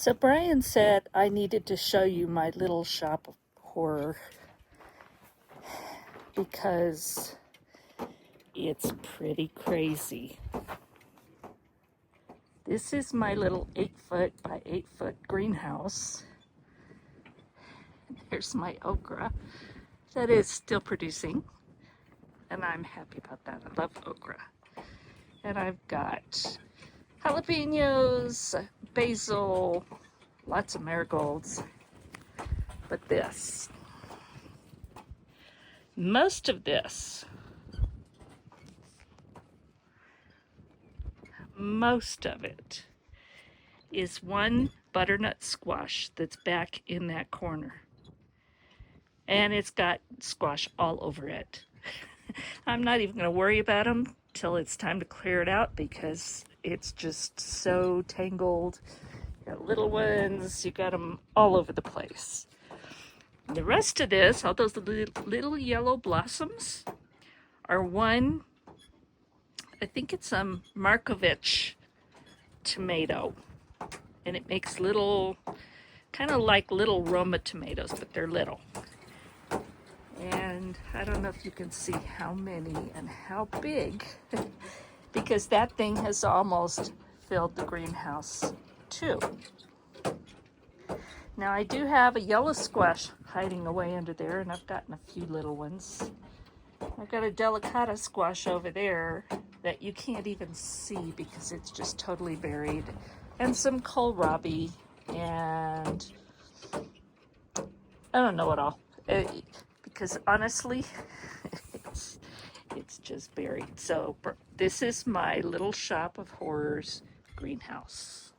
So Brian said I needed to show you my little shop of horror because it's pretty crazy. This is my little 8-foot by 8-foot greenhouse. Here's my okra that is still producing, and I'm happy about that. I love okra. And I've got jalapenos, basil, lots of marigolds. But most of it is one butternut squash that's back in that corner. And it's got squash all over it. I'm not even going to worry about them till it's time to clear it out because it's just so tangled. You got little ones, you got them all over the place. The rest of this, all those little yellow blossoms, are one, I think it's a Markovich tomato. And it makes little, kind of like little Roma tomatoes, but they're little. And I don't know if you can see how many and how big, because that thing has almost filled the greenhouse too. Now I do have a yellow squash hiding away under there, and I've gotten a few little ones. I've got a delicata squash over there that you can't even see because it's just totally buried. And some kohlrabi, and I don't know what all. Because honestly, it's just buried. So this is my little shop of horrors greenhouse.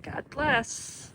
God bless.